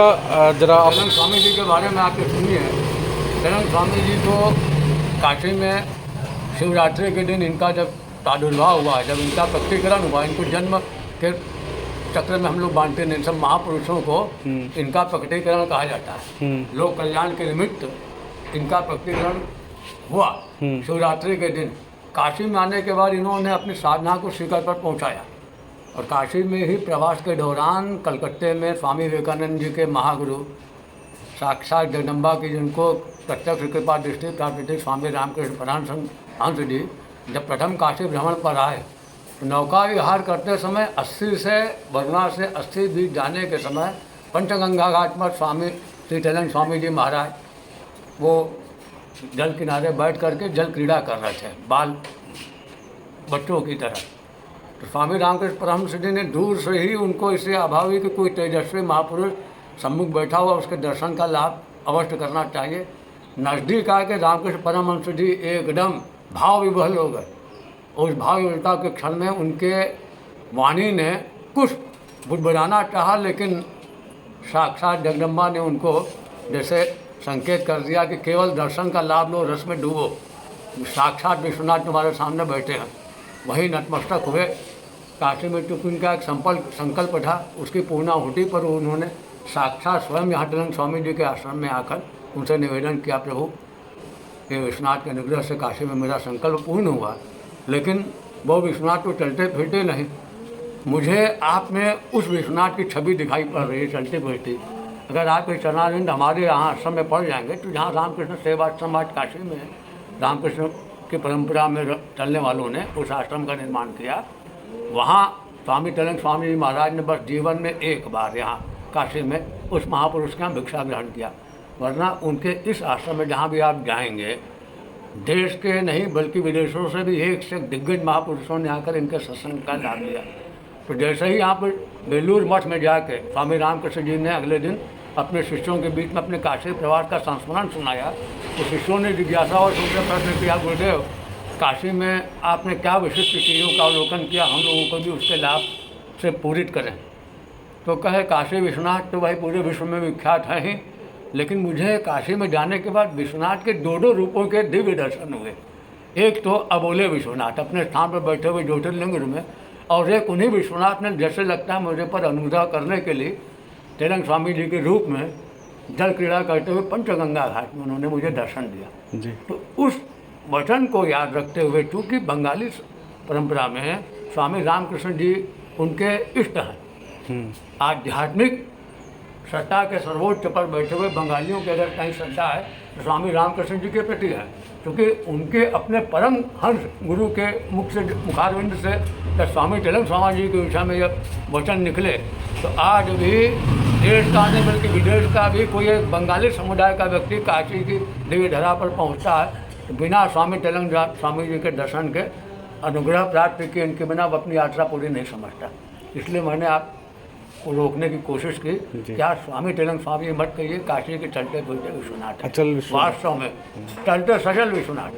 जरा आप दयानंद स्वामी जी के बारे में आपने सुनिए। दयानंद स्वामी जी को काशी में शिवरात्रि के दिन इनका जब प्रादुर्भाव हुआ, जब इनका प्रकटीकरण हुआ, इनको जन्म के चक्र में हम लोग बांटते नहीं, सब महापुरुषों को इनका प्रकटीकरण कहा जाता है। लोक कल्याण के निमित्त इनका प्रकटीकरण हुआ शिवरात्रि के दिन। काशी में आने के बाद इन्होंने अपनी साधना को शिखर पर पहुंचाया और काशी में ही प्रवास के दौरान कलकत्ते में स्वामी विवेकानंद जी के महागुरु साक्षात जगदम्बा की जिनको प्रत्यक्ष कृपा दृष्टि प्राप्त थी, स्वामी रामकृष्ण परमहंस जी जब प्रथम काशी भ्रमण पर आए तो नौका विहार करते समय 80 से वरुणा से 80 बीच जाने के समय पंचगंगा घाट पर स्वामी श्री दयानंद स्वामी जी महाराज वो जल किनारे बैठ करके जल क्रीड़ा कर रहे थे, बाल बच्चों की तरह। तो स्वामी रामकृष्ण परमहंस जी ने दूर से ही उनको इससे अभावी कि कोई तेजस्वी महापुरुष सम्मुख बैठा हुआ, उसके दर्शन का लाभ अवश्य करना चाहिए। नज़दीक आके रामकृष्ण परमहंस जी एकदम भाव विभोर हो गए। उस भाव विभोरता के क्षण में उनके वाणी ने कुछ बुदबुदाना चाहा, लेकिन साक्षात जगदम्बा ने उनको जैसे संकेत कर दिया कि केवल दर्शन का लाभ लो, रस में डूबो। साक्षात विश्वनाथ तुम्हारे सामने बैठे हैं। वहीं नतमस्तक हुए। काशी में चूँकि उनका एक संकल्प था, उसकी पूर्णाहुति पर उन्होंने साक्षात स्वयं यहाँ दयानंद स्वामी जी के आश्रम में आकर उनसे निवेदन किया, प्रभु ये विश्वनाथ के अनुग्रह से काशी में मेरा संकल्प पूर्ण हुआ, लेकिन वो विश्वनाथ तो चलते फिरते नहीं, मुझे आप में उस विश्वनाथ की छवि दिखाई पड़ रही है चलती फिरती। अगर आप ये चरणारविंद हमारे यहाँ आश्रम में पड़ जाएंगे तो जहाँ रामकृष्ण सेवाश्रम आज काशी में है, रामकृष्ण की परंपरा में चलने वालों ने उस आश्रम का निर्माण किया। वहाँ स्वामी दयानंद स्वामी जी महाराज ने बस जीवन में एक बार यहाँ काशी में उस महापुरुष के यहाँ भिक्षा ग्रहण किया, वरना उनके इस आश्रम में जहाँ भी आप जाएंगे देश के नहीं बल्कि विदेशों से भी एक से दिग्गज महापुरुषों ने आकर इनके सत्संग का लाभ लिया। तो जैसे ही यहाँ पर बेलूर मठ में जाके स्वामी रामकृष्ण जी ने अगले दिन अपने शिष्यों के बीच में अपने काशी प्रवास का संस्मरण सुनाया, तो शिष्यों ने जिज्ञासा और उनसे प्रश्न किया, गुरुदेव काशी में आपने क्या विशिष्ट चीज़ों का अवलोकन किया, हम लोगों को भी उसके लाभ से पूरित करें। तो कहे काशी विश्वनाथ तो भाई पूरे विश्व में विख्यात है ही, लेकिन मुझे काशी में जाने के बाद विश्वनाथ के दो रूपों के दिव्य दर्शन हुए। एक तो अबोले विश्वनाथ अपने स्थान पर बैठे हुए ज्योतिर्लिंग में, और एक उन्हीं विश्वनाथ ने जैसे लगता है मुझे पर अनुग्रह करने के लिए दयानंद स्वामी जी के रूप में जल क्रीड़ा करते हुए पंचगंगा घाट में उन्होंने मुझे दर्शन दिया जी। तो उस वचन को याद रखते हुए, चूँकि बंगाली परंपरा में स्वामी रामकृष्ण जी उनके इष्ट हैं, आध्यात्मिक सत्ता के सर्वोच्च पर बैठे हुए बंगालियों के अगर कहीं श्रद्धा है तो स्वामी रामकृष्ण जी के प्रति है, क्योंकि उनके अपने परम हंस गुरु के मुख से मुखारविंद से जब स्वामी दयानंद स्वामी जी के विषय में जब वचन निकले तो आज भी देश का नहीं बल्कि विदेश का भी कोई एक बंगाली समुदाय का व्यक्ति काशी की दिव्य धरा पर पहुंचता है तो बिना स्वामी दयानंद स्वामी जी के दर्शन के अनुग्रह प्राप्त किए इनके बिना वो अपनी यात्रा पूरी नहीं समझता। इसलिए मैंने आप को रोकने की कोशिश की, क्या स्वामी दयानंद स्वामी मत कहिए, काशी के चलते फिरते विश्वनाथ है, वास्तव में चलते सजल विश्वनाथ।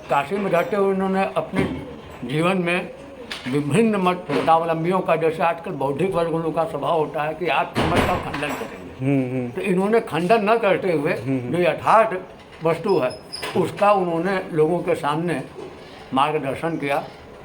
काशी में रहते हुए उन्होंने अपने जीवन में विभिन्न मत धर्मावलंबियों का, जैसे आजकल बौद्धिक वर्गों का स्वभाव होता है कि आप मत का खंडन करेंगे, तो इन्होंने खंडन न करते हुए जो यथार्थ वस्तु है उसका उन्होंने लोगों के सामने मार्गदर्शन किया।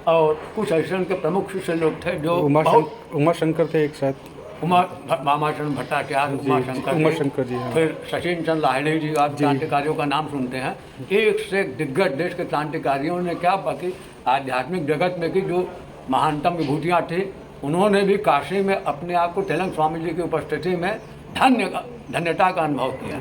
और कुछ ऐसे उनके प्रमुख शिष्य लोग थे जो उमाशंकर थे, एक साथ मामाचरण भट्टाचार्य, उमाशंकर जी, फिर सचिन चंद्र लाहिड़ी जी, आप क्रांतिकारियों का नाम सुनते हैं। एक से दिग्गज देश के क्रांतिकारियों ने क्या बाकी आध्यात्मिक जगत में की जो महानतम विभूतियाँ थी, उन्होंने भी काशी में अपने आप को दयानंद स्वामी जी की उपस्थिति में धन्यता का अनुभव किया।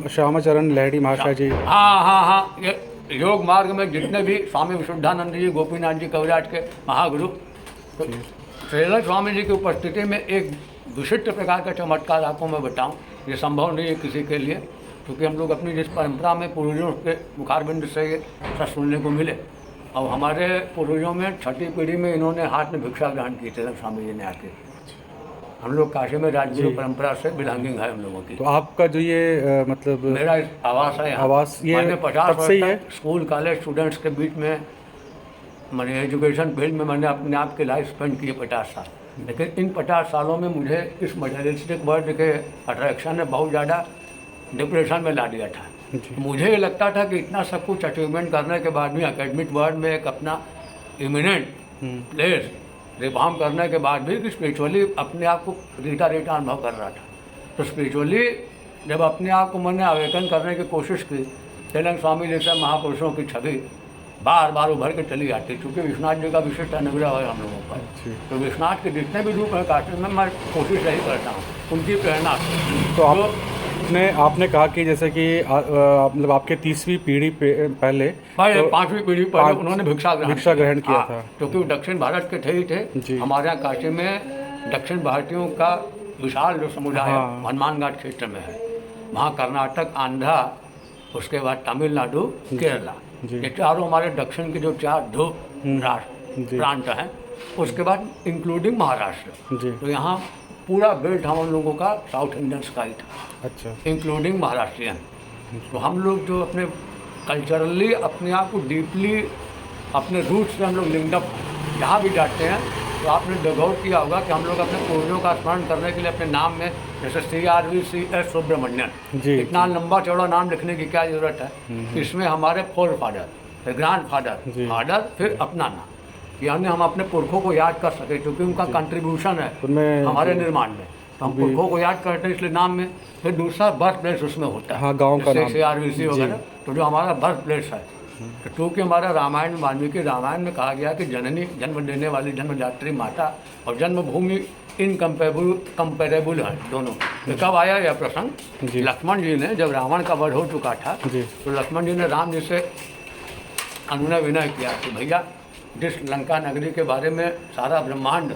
श्यामाचरण लाहिड़ी महाशय जी, हाँ, ये योग मार्ग में जितने भी स्वामी विशुद्धानंद जी, गोपीनाथ जी कविराज के महागुरु, तो दयानंद स्वामी जी की उपस्थिति में एक विशिष्ट प्रकार का चमत्कार आपको मैं बताऊं, ये संभव नहीं है किसी के लिए, क्योंकि हम लोग अपनी जिस परंपरा में पूर्वजों के मुखारबिंद से ये सब सुनने को मिले, और हमारे पूर्वजों में छठी पीढ़ी में इन्होंने हाथ में भिक्षा ग्रहण की दयानंद स्वामी जी ने आके। हम लोग काशी में राजगुरु परंपरा से बिलोंगिंग है हम लोगों की। तो आपका जो ये मतलब मेरा आवास है, आवास ये मैंने 50 वर्ष तक स्कूल कॉलेज स्टूडेंट्स के बीच में मैंने एजुकेशन फील्ड में मैंने अपने आप की लाइफ स्पेंड की 50 साल। लेकिन इन 50 सालों में मुझे इस मटेरियलिस्टिक वर्ल्ड के अट्रैक्शन ने बहुत ज़्यादा डिप्रेशन में ला दिया था। मुझे ये लगता था कि इतना सब कुछ अचीवमेंट करने के बाद भी एकेडमिक वर्ल्ड में एक अपना इमिनेंट प्लेस रिफॉर्म करने के बाद भी कि स्पिरिचुअली अपने आप को रीटा अनुभव कर रहा था। तो स्पिरिचुअली जब अपने आप को मैंने अवेकन करने की कोशिश की, तेलंग स्वामी जैसे महापुरुषों की छवि बार बार उभर के चली आती, क्योंकि विश्वनाथ जी का विशिष्ट अनुग्रह है हम लोगों पर। तो विश्वनाथ के जितने भी रूप हैं काशी में मैं कोशिश यही करता हूँ उनकी प्रेरणा से। तो आपने कहा कि जैसे कि मतलब आपके 30वीं पीढ़ी पहले तो 5वीं पीढ़ी पहले उन्होंने भिक्षा ग्रहण किया था, क्योंकि वो दक्षिण भारत के थे ही थे। हमारे यहाँ काशी में दक्षिण भारतीयों का विशाल जो समुदाय हनुमान घाट क्षेत्र में है, वहाँ कर्नाटक, आंध्रा, उसके बाद तमिलनाडु, केरला, ये चारों हमारे दक्षिण के जो 4 राष्ट्र प्रांत हैं, उसके बाद इंक्लूडिंग महाराष्ट्र। तो यहाँ पूरा बेल्ट हम लोगों का साउथ इंडियन स्काई था, अच्छा, इंक्लूडिंग महाराष्ट्रियन। तो हम लोग जो अपने कल्चरली अपने आप को डीपली अपने रूट से हम लोग लिंक्ड अप जहाँ भी जाते हैं, तो आपने गौर किया होगा कि हम लोग अपने पूर्वजों का स्मरण करने के लिए अपने नाम में जैसे CRVCS सुब्रमण्यन, इतना लंबा चौड़ा नाम लिखने की क्या जरूरत है। इसमें हमारे फोर फादर, ग्रैंड फादर, फिर अपना नाम, यानी हम अपने पुरखों को याद कर सके, क्योंकि उनका कंट्रीब्यूशन है हमारे निर्माण में। तो हम पुरखों को याद करते हैं इसलिए नाम में। फिर दूसरा बर्थ प्लेस उसमें होता है, गाँव का नाम CRVC वगैरह। तो जो हमारा बर्थ प्लेस है, तो क्योंकि हमारा रामायण वाल्मीकि रामायण में कहा गया कि जननी, जन्म देने वाली जन्मदात्री माता, और जन्मभूमि इनकम्पेरेबल है दोनों। तो कब आया यह प्रसंग, लक्ष्मण जी ने जब रावण का वध हो चुका था, तो लक्ष्मण जी ने राम जी से अनुनय विनय किया कि भैया जिस लंका नगरी के बारे में सारा ब्रह्मांड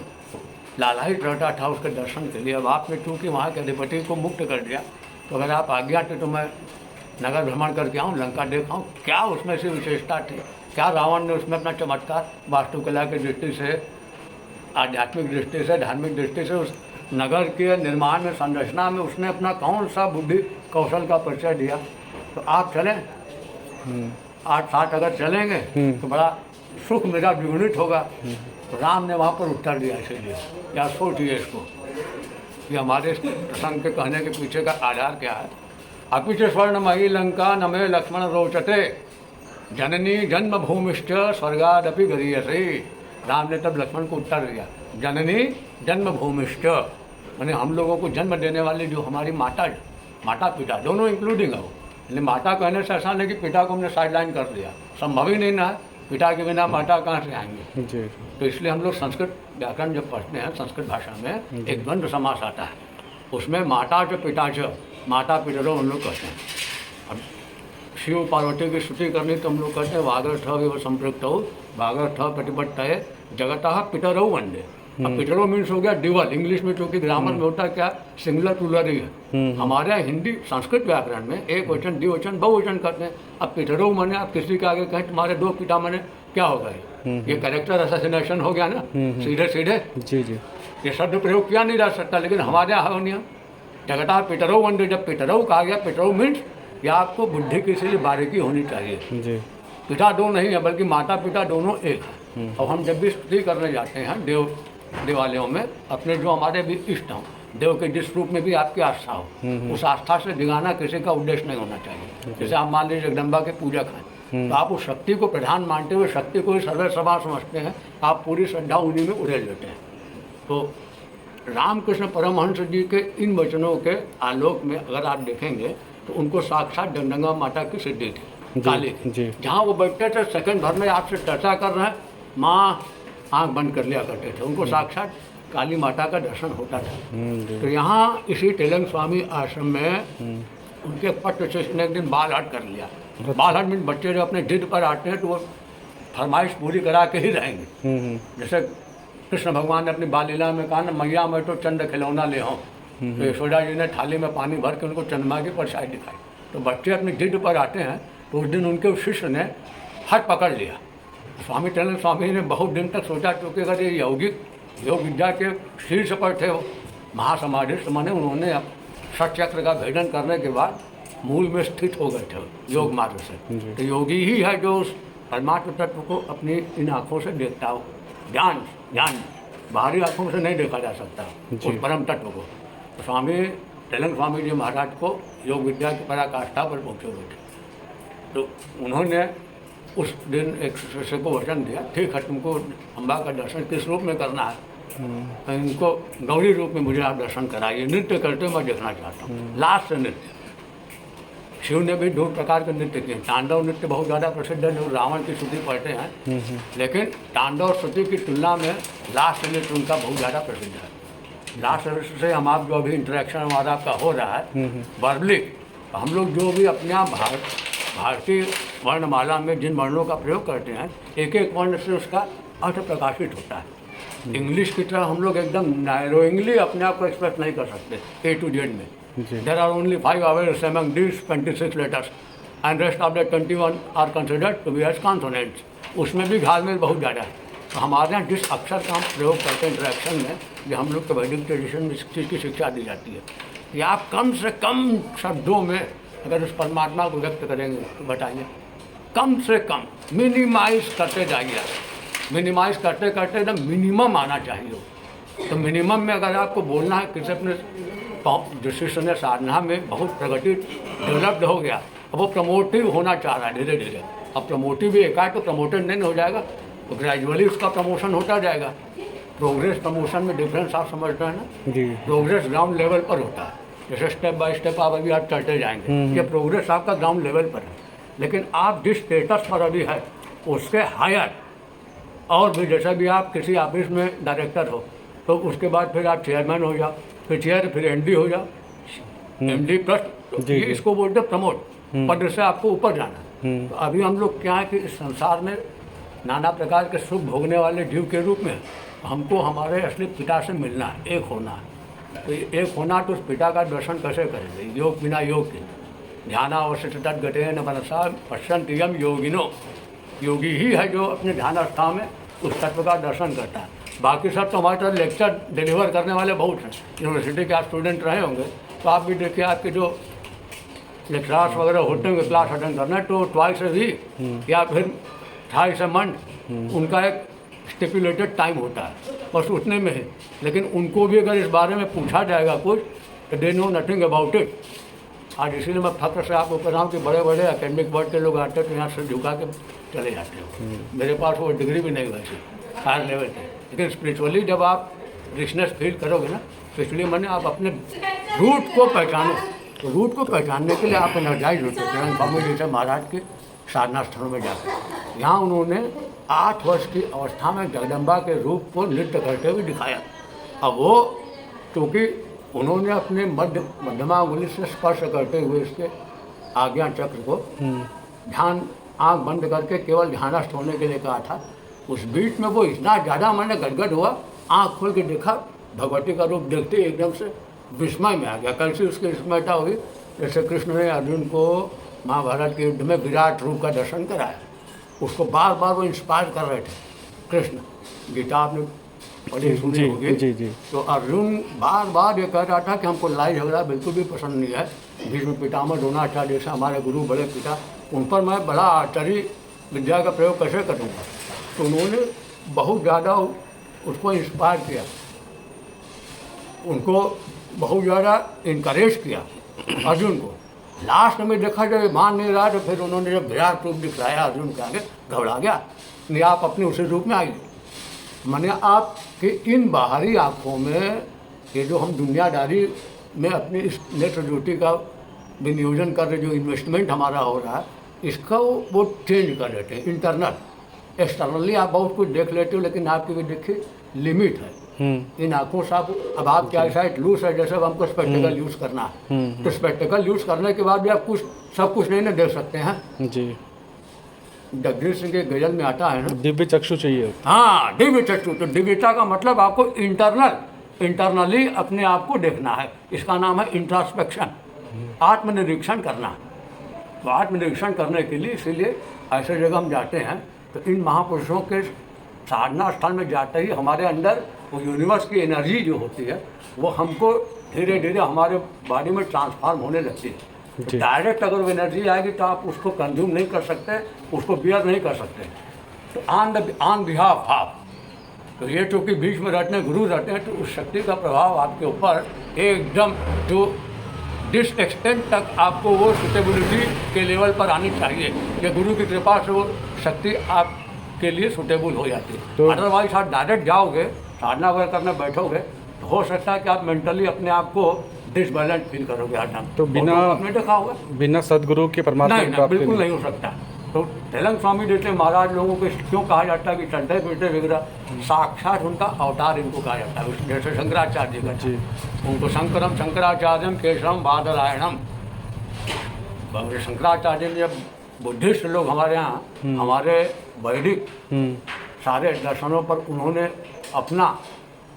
लालायित रहता था उसके दर्शन के लिए, अब आपने चूँकि वहाँ के अधिपति को मुक्त कर दिया, तो अगर आप आज्ञा थे तो मैं नगर भ्रमण करके आऊँ, लंका देखाऊँ, क्या उसमें से विशेषता थी, क्या रावण ने उसमें अपना चमत्कार वास्तुकला की दृष्टि से, आध्यात्मिक दृष्टि से, धार्मिक दृष्टि से उस नगर के निर्माण में, संरचना में उसने अपना कौन सा बुद्धि कौशल का परिचय दिया। तो आप चलें 8-7 अगर चलेंगे तो बड़ा सुख मेरा द्विगुणित होगा। तो राम ने वहाँ पर उत्तर दिया इसीलिए, या सोचिए इसको कि हमारे इस प्रसंग के कहने के पीछे का आधार क्या है। अपि च स्वर्णमयी लंका नमे लक्ष्मण रोचते, जननी जन्मभूमिश्च स्वर्गादपि गरीयसे। राम ने तब लक्ष्मण को उत्तर दिया, जननी जन्मभूमिश्च, यानी हम लोगों को जन्म देने वाली जो हमारी माता पिता दोनों इंक्लूडिंग है वो। लेकिन माता कहने से ऐसा नहीं कि पिता को हमने साइडलाइन कर दिया, संभव ही नहीं ना, पिता के बिना माता कहाँ से आएंगे। तो इसलिए हम लोग संस्कृत व्याकरण जब पढ़ते हैं, संस्कृत भाषा में एक द्वंद्व समास आता है, उसमें माता च पिता च, माता पितरों हम लोग कहते हैं। अब शिव पार्वती की स्तुति करनी तो हम लोग कहते हैं वागर्थ विव संपृक्त हो, वागर्थ प्रतिपत्त है जगतः पितरौ वंदे। अब पितरों मीन्स हो गया डिवल, इंग्लिश में चूँकि ग्रामर में होता है क्या, सिंगुलर प्लूरल ही है। हमारे यहाँ हिंदी संस्कृत व्याकरण में एक वचन, द्विवचन, बहुवचन करते हैं। अब पितरों माने आप किसी के आगे कहें तुम्हारे 2 पिता माने क्या होगा, ये कैरेक्टर असैसिनेशन हो गया ना, सीधे सीधे। जी जी, ये शब्द प्रयोग किया नहीं जा सकता, लेकिन हमारे यहाँ नियम जगता पितरौ वंदे, जब पितरौ कहा गया, पितरौ मीन्स या आपको बुद्धि की इसीलिए बारीकी होनी चाहिए जी। पिता 2 नहीं है, बल्कि माता पिता दोनों एक है। और हम जब भी स्तुति करने जाते हैं देवालयों में, अपने जो हमारे भी इष्ट हों, देव के जिस रूप में भी आपकी आस्था हो, उस आस्था से दिगाना किसी का उद्देश्य नहीं होना चाहिए। जैसे आप मान लीजिए जगदम्बा के पूजक हैं, तो आप उस शक्ति को प्रधान मानते हुए शक्ति को ही सर्वसभा समझते हैं, आप पूरी श्रद्धा उन्हीं में उड़ेल लेते हैं। तो रामकृष्ण परमहंस जी के इन वचनों के आलोक में अगर आप देखेंगे तो उनको साक्षात जगदम्बा माता की सिद्धि थी, काली, जहाँ वो बैठते थे सेकंड भर में आपसे चर्चा कर रहे हैं, माँ आँख बंद कर लिया करते थे, उनको साक्षात काली माता का दर्शन होता था। तो यहाँ इसी तेलंग स्वामी आश्रम में उनके पट से उसने एक दिन बाल हट कर लिया। बाल हट में बच्चे जो अपने जिद पर आते हैं तो वो फरमाइश पूरी करा के ही रहेंगे। जैसे कृष्ण भगवान ने अपनी बाल लीला में कहा ना, मैया मैं तो चंद खिलौना ले आऊँ, तो यशोदा जी ने थाली में पानी भर के उनको चंद्रमा की परछाई दिखाई। तो बच्चे अपनी जिद पर आते हैं, तो उस दिन उनके शिष्य ने हट पकड़ लिया। स्वामी तेलंग स्वामी ने बहुत दिन तक सोचा, क्योंकि अगर ये यौगिक योग विद्या के शीर्ष पर थे, वो महासमाधिस्थ माने उन्होंने षटचक्र का भेदन करने के बाद मूल में स्थित हो गए थे योग मार्ग से। तो योगी ही है जो उस परमात्म तत्व को अपनी इन आँखों से देखता हो, ज्ञान बाहरी आंखों से नहीं देखा जा सकता उस परम तत्व को। तो स्वामी तेलंग स्वामी जी महाराज को योग विद्या की पराकाष्ठा पर पहुँचे हुए थे। तो उन्होंने उस दिन एक शिष्य को वचन दिया, ठीक है तुमको अम्बा का दर्शन किस रूप में करना है, तो इनको गौरी रूप में मुझे आप दर्शन कराइए, नृत्य करते मैं देखना चाहता हूँ। लास्ट नृत्य शिव ने भी 2 प्रकार के नृत्य किए। तांडव नृत्य बहुत ज़्यादा प्रसिद्ध है, जो रावण की स्तुति पढ़ते हैं, लेकिन तांडव स्तुति की तुलना में लास्ट नृत्य उनका बहुत ज़्यादा प्रसिद्ध है। लास्ट नृत्य से हम आप जो अभी इंटरेक्शन हमारा आपका हो रहा है वर्बली, हम लोग जो भी अपने आप भारतीय वर्णमाला में जिन वर्णों का प्रयोग करते हैं, एक एक वर्ण से उसका अर्थ प्रकाशित होता है। इंग्लिश की तरह हम लोग एकदम नैरोइंगली अपने आप को एक्सप्रेस नहीं कर सकते A to Z में। There are only 5 vowels among these 26 letters and rest of the 21 are considered to be as consonants। उसमें भी घालमेल बहुत ज़्यादा है। तो हमारे यहाँ जिस अक्षर का हम प्रयोग करते हैं इंटरेक्शन में, जो हम लोग के वैदिक ट्रेडिशन में इस चीज़ की शिक्षा दी जाती है कि आप कम से कम शब्दों में अगर उस परमात्मा को व्यक्त करेंगे तो बताइए, कम से कम मिनिमाइज करते जाइए। मिनिमाइज करते करते एकदम मिनिमम आना चाहिए। तो मिनिमम में अगर आपको बोलना है किसी अपने जो शिष्य ने साधना में बहुत प्रगति डेवलप्ड हो गया, अब वो प्रमोटिव होना चाह रहा है धीरे धीरे। अब प्रमोटिव भी एकाएक तो प्रमोटेड नहीं हो जाएगा, तो ग्रेजुअली उसका प्रमोशन होता जाएगा। प्रोग्रेस प्रमोशन में डिफरेंस आप समझते हैं ना जी। प्रोग्रेस ग्राउंड लेवल पर होता है, जैसे स्टेप बाय स्टेप आप अभी आप चलते जाएंगे, ये प्रोग्रेस आपका ग्राउंड लेवल पर है। लेकिन आप जिस स्टेटस पर अभी है उसके हायर और भी, जैसे भी आप किसी ऑफिस में डायरेक्टर हो तो उसके बाद फिर आप चेयरमैन हो जाओ, फिर MD हो जाओ, MD प्लस इसको बोलते प्रमोट, पद से आपको ऊपर जाना। तो अभी हम लोग क्या है कि इस संसार में नाना प्रकार के सुख भोगने वाले जीव के रूप में हमको हमारे असली पिता से मिलना है, एक होना है। तो एक होना तो उस पिता का दर्शन कैसे करेंगे? योग बिना योग के ध्यानावशिष्ट तद्गते न मनसा पश्यन्ति यम योगिनो। योगी ही है जो अपने ध्यान अवस्था में उस तत्व का दर्शन करता है। बाकी सब तो हमारे तरह लेक्चर डिलीवर करने वाले बहुत हैं। यूनिवर्सिटी के आप स्टूडेंट रहे होंगे तो आप भी देखिए, आपके जो लेक्चरार्स वगैरह होते होंगे क्लास अटेंड करना, तो ट्वाइस ए वीक या फिर twice a month उनका एक स्टिपुलेटेड टाइम होता है, बस उतने में है। लेकिन उनको भी अगर इस बारे में पूछा जाएगा कुछ तो they know nothing about it. आज इसीलिए मैं फक्र से आपको कह रहा हूँ कि बड़े बड़े एकेडमिक वर्ड के लोग आते तो यहाँ से झुका के चले जाते हो। मेरे पास वो डिग्री भी नहीं वैसे हायर लेवल पे, लेकिन स्पिरिचुअली जब आप रिचनेस फील करोगे ना, स्पिरिचुअली मैंने आप अपने रूट को पहचानो। तो रूट को पहचानने के लिए आप एनर्जाइज होते हैं। स्वामी जैसे महाराज के साधना स्थलों में जाकर यहाँ उन्होंने 8 वर्ष की अवस्था में जगदम्बा के रूप को नृत्य करते हुए दिखाया। अब वो क्योंकि उन्होंने अपने मध्यमा अंगुली से स्पर्श करते हुए इसके आज्ञा चक्र को ध्यान आँख बंद करके केवल ध्यानस्थ होने के लिए कहा था। उस बीच में वो इतना ज़्यादा मैंने गदगद हुआ, आँख खोल के देखा, भगवती का रूप देखते एकदम से विस्मय में आ गया। कैसे उसकी विस्मयता हुई? जैसे कृष्ण ने अर्जुन को महाभारत के युद्ध में विराट रूप का दर्शन कराया, उसको बार बार वो इंस्पायर कर रहे थे। कृष्ण गीता आपने पढ़ी सुनी होगी, तो अर्जुन बार बार ये कह रहा था कि हमको लड़ाई झगड़ा बिल्कुल भी पसंद नहीं है। भीष्म पितामह द्रोणाचार्य जैसे हमारे गुरु बड़े पिता, उन पर मैं बड़ा आचार्य विद्या का प्रयोग कैसे करूँगा? तो उन्होंने बहुत ज़्यादा उसको इंस्पायर किया, उनको बहुत ज़्यादा इनकरेज किया अर्जुन को। लास्ट में देखा जब मान नहीं रहा तो फिर उन्होंने जब विराट रूप दिखलाया अर्जुन के आगे, घबरा गया, नहीं आप अपने उसी रूप में आइए। मैंने आपके इन बाहरी आँखों में ये जो हम दुनियादारी में अपनी इस नेत्र ज्योति का विनियोजन कर रहे, जो इन्वेस्टमेंट हमारा हो रहा है, इसका वो चेंज कर देते हैं। इंटरनल एक्सटर्नली आप बहुत कुछ देख लेते हो, लेकिन आपकी भी देखिए लिमिट है। इन आँखों से आप अब आपकी आईसाइट लूज है, जैसे अब हमको स्पेक्टिकल यूज़ करना है, तो स्पेक्टिकल यूज़ करने के बाद भी आप कुछ सब कुछ नहीं ना देख सकते हैं जी। जगदीश सिंह के गजल में आता है ना, दिव्य चक्षु चाहिए। हाँ, दिव्य चक्षु। तो दिव्यता का मतलब आपको इंटरनली अपने आप को देखना है। इसका नाम है इंट्रास्पेक्शन, आत्मनिरीक्षण करना। तो आत्मनिरीक्षण करने के लिए इसीलिए ऐसे जगह हम जाते हैं। तो इन महापुरुषों के साधना स्थल में जाते ही हमारे अंदर वो यूनिवर्स की एनर्जी जो होती है वो हमको धीरे धीरे हमारे बॉडी में ट्रांसफॉर्म होने लगती है। तो डायरेक्ट अगर वो एनर्जी आएगी तो आप उसको कंज्यूम नहीं कर सकते, उसको बियर नहीं कर सकते। तो ऑन बिहाफ ऑफ तो ये चूँकि बीच में रहते हैं, गुरु रहते हैं, तो उस शक्ति का प्रभाव आपके ऊपर एकदम जो जिस एक्सटेंट तक आपको वो सुटेबिलिटी के लेवल पर आनी चाहिए कि गुरु की कृपा से वो शक्ति आपके लिए सुटेबल हो जाती है। तो अदरवाइज आप डायरेक्ट जाओगे, साधना वगैरह करने बैठोगे, तो हो सकता है कि आप मेंटली अपने आप को डिसबैलेंस फील करोगे हर टाइम। तो बिना आपने देखा होगा, बिना सदगुरु के परमात्मा नहीं की नहीं, प्राप्ति बिल्कुल नहीं। नहीं हो सकता। तो तेलंग स्वामी जैसे महाराज लोगों को क्यों कहा जाता है कि चलते फिरते विग्रह, साक्षात उनका अवतार इनको कहा जाता है। जैसे शंकराचार्य का जी। उनको शंकरम शंकराचार्यम केशवम बादरायणम। शंकराचार्य ने जब बुद्धिस्ट लोग हमारे यहाँ हमारे वैदिक सारे दर्शनों पर उन्होंने अपना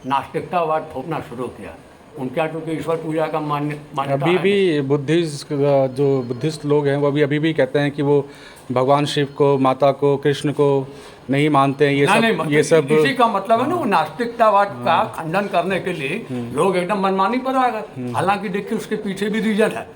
नास्तिकतावाद थोपना शुरू किया। उनके यहाँ क्योंकि ईश्वर पूजा का मान्यता अभी है। भी बुद्धिस्ट लोग हैं वो अभी भी कहते हैं कि वो भगवान शिव को, माता को, कृष्ण को नहीं मानते हैं। ये सब इसी का मतलब है ना, वो नास्तिकतावाद का खंडन करने के लिए लोग एकदम मनमानी पर आ गए। हालांकि देखिए उसके पीछे भी रीजन है,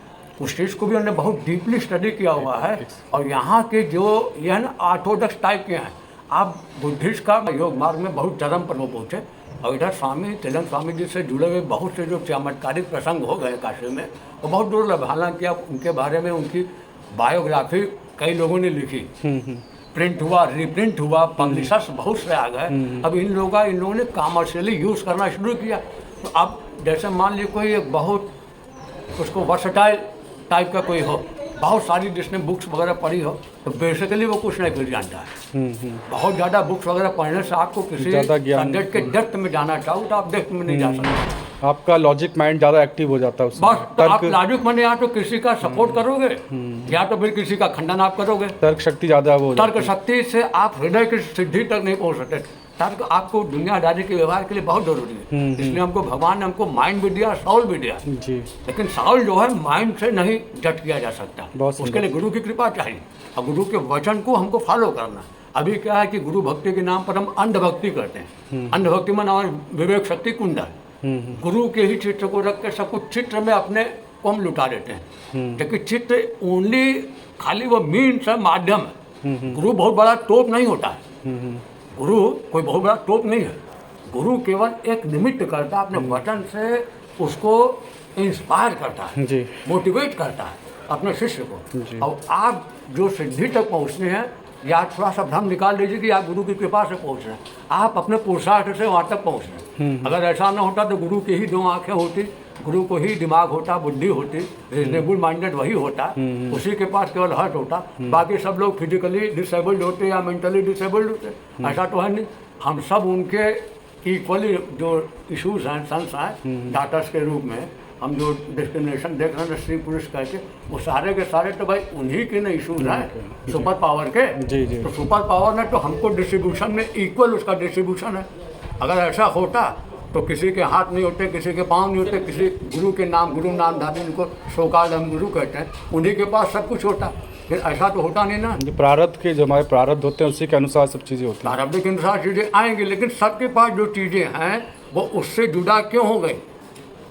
उस चीज़ को भी हमने बहुत डीपली स्टडी किया हुआ है। और यहाँ के जो ये है ना ऑर्थोडॉक्स टाइप के हैं, आप बुद्धिस्ट का योग मार्ग में बहुत चरम पर वो पहुँचे। और इधर स्वामी तेलंग स्वामी जी से जुड़े हुए बहुत से जो चमत्कारिक प्रसंग हो गए काशी में, वो बहुत दुर्लभ। हालांकि अब उनके बारे में उनकी बायोग्राफी कई लोगों ने लिखी, प्रिंट हुआ, रीप्रिंट हुआ, पब्लिशर्स बहुत से आ गए। अब इन लोगों ने कॉमर्शियली यूज़ करना शुरू किया। तो अब जैसे मान लीजिए कोई एक बहुत उसको वर्सटाइल टाइप का कोई हो, बहुत सारी जिसने बुक्स वगैरह पढ़ी हो, तो बेसिकली वो कुछ नहीं फिर जानता है। बहुत ज़्यादा बुक्स वगैरह पढ़ने से आपको किसी ज़्यादा ज्ञान सब्जेक्ट के डेप्थ में जाना चाहो तो आप डेप्थ में नहीं जा सकते। आपका लॉजिक माइंड ज़्यादा एक्टिव हो जाता है उससे। बस तो आप लॉजिक में या तो किसी का सपोर्ट करोगे या तो फिर किसी का खंडन आप करोगे। तर्क शक्ति ज़्यादा वो हो जाती तर्क शक्ति से आप हृदय की सिद्धि तक नहीं पहुंच सकते। तर्क आपको दुनियादारी के व्यवहार के लिए बहुत जरूरी है। इसलिए हमको भगवान ने हमको माइंड भी दिया, सॉल भी दिया। है। जी। लेकिन सॉल जो है माइंड से नहीं जज किया जा सकता, बहुत उसके लिए गुरु की कृपा चाहिए और गुरु के वचन को हमको फॉलो करना। अभी क्या है कि गुरु भक्ति के नाम पर हम अंधभक्ति करते हैं। अंधभक्ति में हमारी विवेक शक्ति कुंडल, गुरु के ही चित्र को रख के सब कुछ चित्र में अपने को हम लुटा देते हैं। लेकिन चित्र ओनली खाली वो मीन्स है, माध्यम है। गुरु बहुत बड़ा तोप नहीं होता है। गुरु कोई बहुत बड़ा तोप नहीं है। गुरु केवल एक निमित्त करता है, अपने वचन से उसको इंस्पायर करता है, जी। मोटिवेट करता है अपने शिष्य जी। को। और आप जो सिद्धि तक पहुँचने हैं, या थोड़ा सा भ्रम निकाल लीजिए कि आप गुरु की कृपा से पहुँच रहे हैं, आप अपने पुरुषार्थ से वहाँ तक पहुँच रहे हैं। अगर ऐसा ना होता तो गुरु की ही दो आँखें होती, गुरु को ही दिमाग होता, बुद्धि होती, रीजनेबल माइंडेड वही होता, उसी के पास केवल हर्ट होता। बाकी सब लोग फिजिकली डिसेबल्ड होते या मेंटली डिसेबल्ड होते। ऐसा तो है नहीं। हम सब उनके इक्वली जो इशूज़ हैं, सन्स हैं, डाटर्स के रूप में हम जो डिस्क्रिमिनेशन देख रहे हैं स्त्री पुरुष कहते, वो सारे के सारे तो भाई उन्हीं के ना इशूज़ हैं, सुपर पावर के। जी जी। तो सुपर पावर में तो हमको डिस्ट्रीब्यूशन में इक्वल उसका डिस्ट्रीब्यूशन है। अगर ऐसा होता तो किसी के हाथ नहीं होते, किसी के पाँव नहीं होते, किसी गुरु के नाम, गुरु नाम धामी उनको शोकाल हम गुरु कहते हैं, उन्हीं के पास सब कुछ होता। फिर ऐसा तो होता नहीं ना। जो प्रारब्ध के, जो हमारे प्रारब्ध होते हैं उसी के अनुसार सब चीज़ें होती हैं। प्रारब्ध के अनुसार चीज़ें आएंगी, लेकिन सबके पास जो चीज़ें हैं वो उससे जुड़ा क्यों हो गई,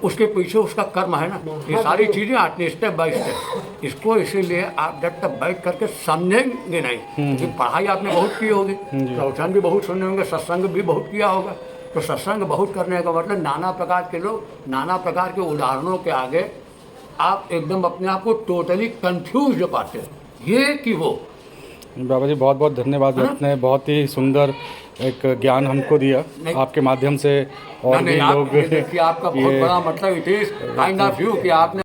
उसके पीछे उसका कर्म है ना। ये सारी चीज़ें आती हैं स्टेप बाय स्टेप। इसको इसीलिए आप जब तक बैठ करके समझेंगे नहीं, क्योंकि पढ़ाई आपने बहुत की होगी, प्रवचन भी बहुत सुने होंगे, सत्संग भी बहुत किया होगा। तो सत्संग बहुत करने का मतलब नाना प्रकार के लोग, नाना प्रकार के उदाहरणों के आगे आप एकदम अपने आप को टोटली कंफ्यूज पाते हैं, ये कि वो। बाबा जी बहुत बहुत धन्यवाद, आपने बहुत ही सुंदर एक ज्ञान हमको दिया आपके माध्यम से। और भी नहीं, लोग देखिए आपका बहुत बड़ा मतलब it is kind of you कि आपने